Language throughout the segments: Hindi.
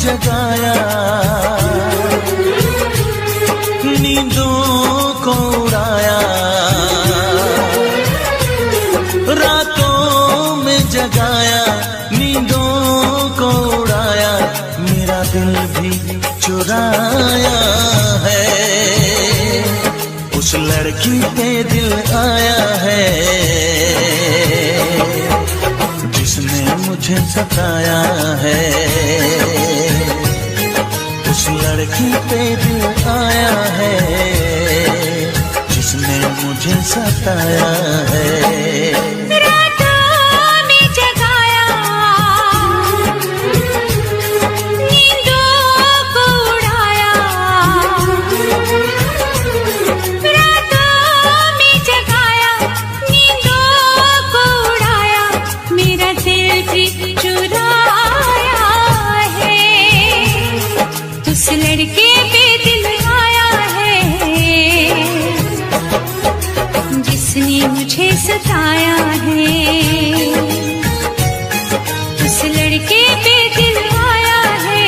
जगाया, नींदों को उड़ाया, रातों में जगाया, नींदों को उड़ाया, मेरा दिल भी चुराया है। उस लड़की पे दिल आया है जिसने मुझे सताया है। उस लड़की पे दिल आया है जिसने मुझे सताया है। लड़के पे दिल आया है जिसने मुझे सताया है। उस लड़के पे दिल आया है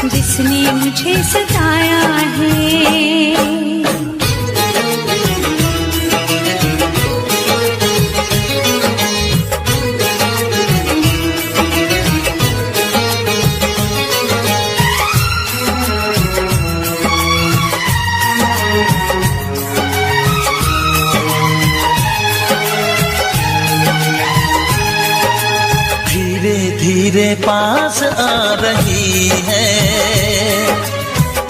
जिसने मुझे सताया है। धीरे पास आ रही है,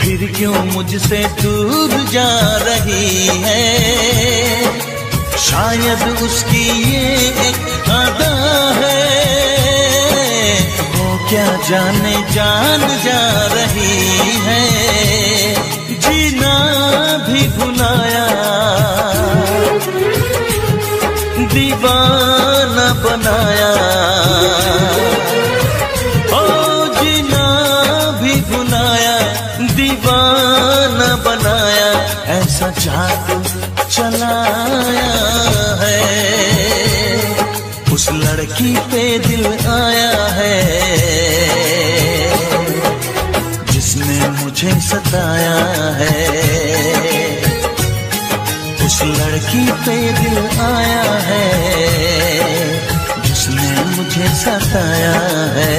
फिर क्यों मुझसे दूर जा रही है। शायद उसकी ये एक अदा है, वो क्या जाने जान जा रही है। जीना भी भुलाया, दीवाना बनाया, दीवाना बनाया, ऐसा जादू चलाया है। उस लड़की पे दिल आया है जिसने मुझे सताया है। उस लड़की पे दिल आया है जिसने मुझे सताया है।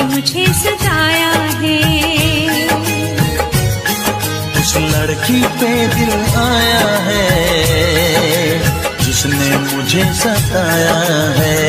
मुझे सताया है। उस लड़की पे दिल आया है जिसने मुझे सताया है।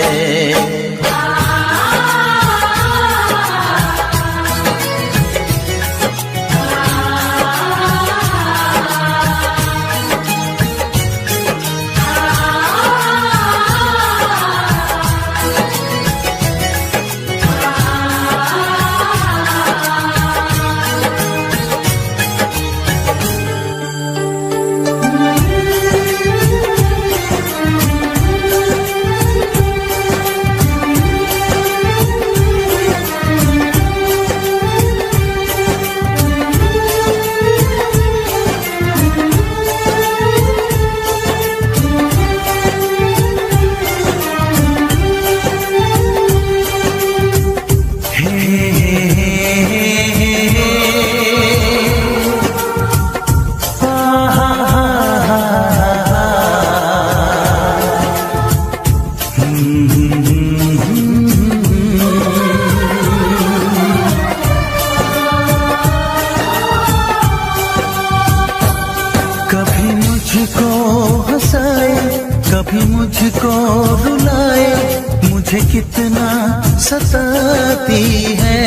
कितना सताती है।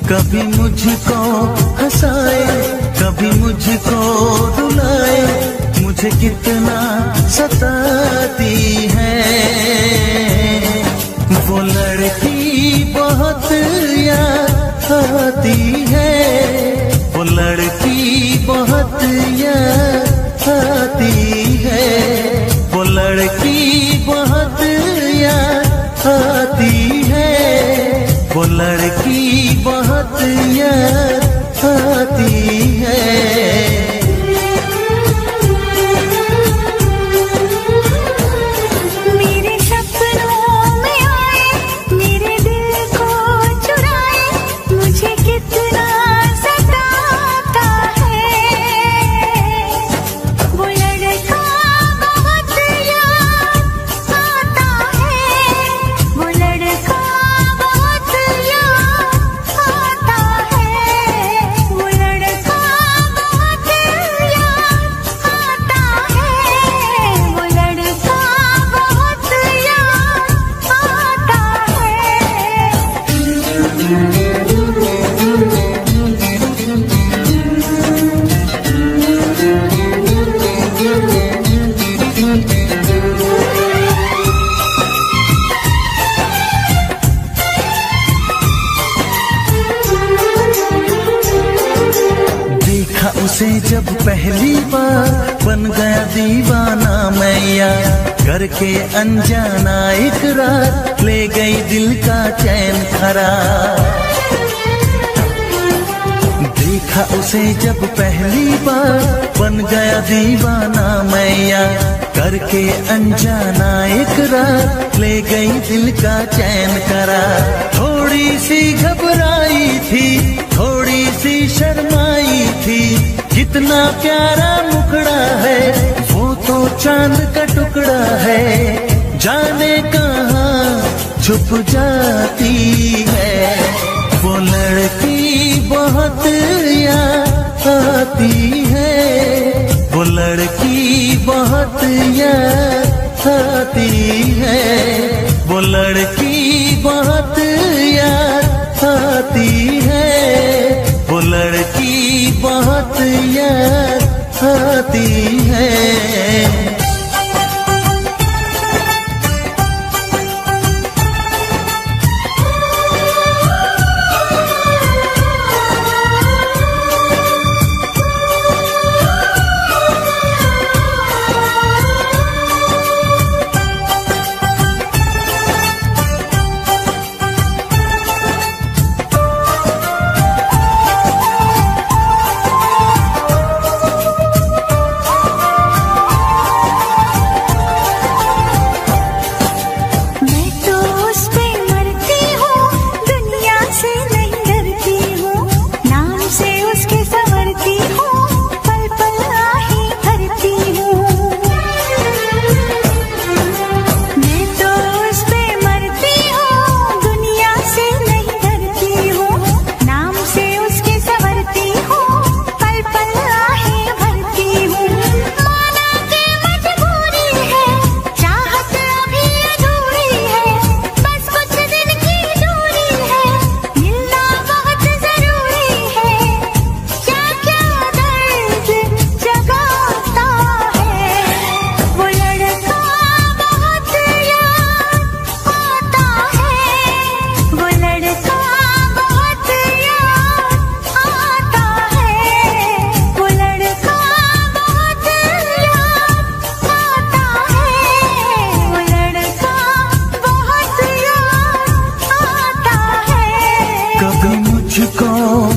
कभी मुझको हंसाए, कभी मुझको रुलाए, मुझे कितना सताती है। वो लड़की बहुत याद आती है, वो लड़की बहुत याद आती है, वो लड़की बहुत याद आती है, वो लड़की बहुत याद आती है। उसे जब पहली बार बन गया दीवाना मैया, करके अनजाना इकरार ले गई दिल का चैन करार। देखा उसे जब पहली बार बन गया दीवाना मैया, करके अनजाना इकरार ले गई दिल का चैन करार। थोड़ी सी घबराई थी, थोड़ी सी शर्माई थी, कितना प्यारा मुखड़ा है, वो तो चांद का टुकड़ा है, जाने कहाँ छुप जाती है। वो लड़की बहुत याद आती है, वो लड़की बहुत याद आती है, वो लड़की बहुत याद आती है, वो लड़की बहुत याद आती है।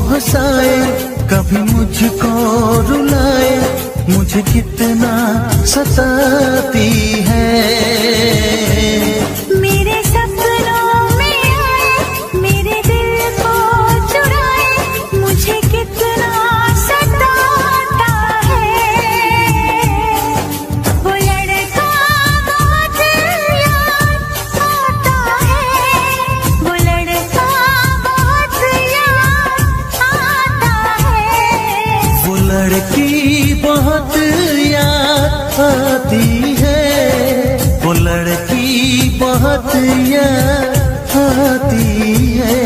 हंसाए, कभी मुझको रुलाए, मुझे कितना सताती है। मेरे सपनों में आए, मेरे दिल को चुराए, मुझे कितना सताता है। वो लड़का बहुत याद आता है, वो लड़का बहुत याद आता है। वो लड़की बहुत याद आती है, वो लड़की बहुत बात याद आती है।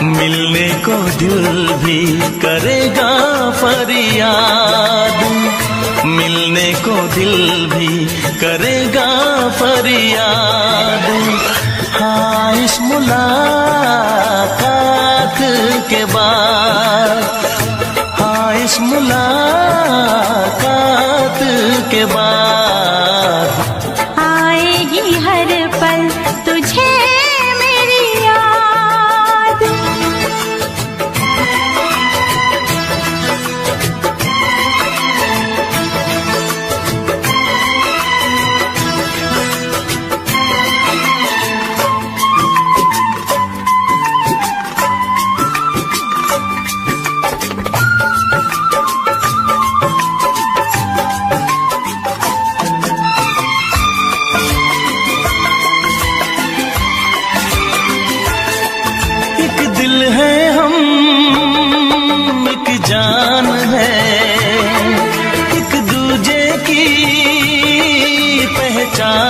मिलने को दिल भी करेगा फरियाद, मिलने को दिल भी करेगा फरियाद। हाँ इस मुलाकात के बाद, हाँ इस मुलाकात के बाद आएगी हर पल तुझे मेरी याद। जान है एक दूजे की पहचान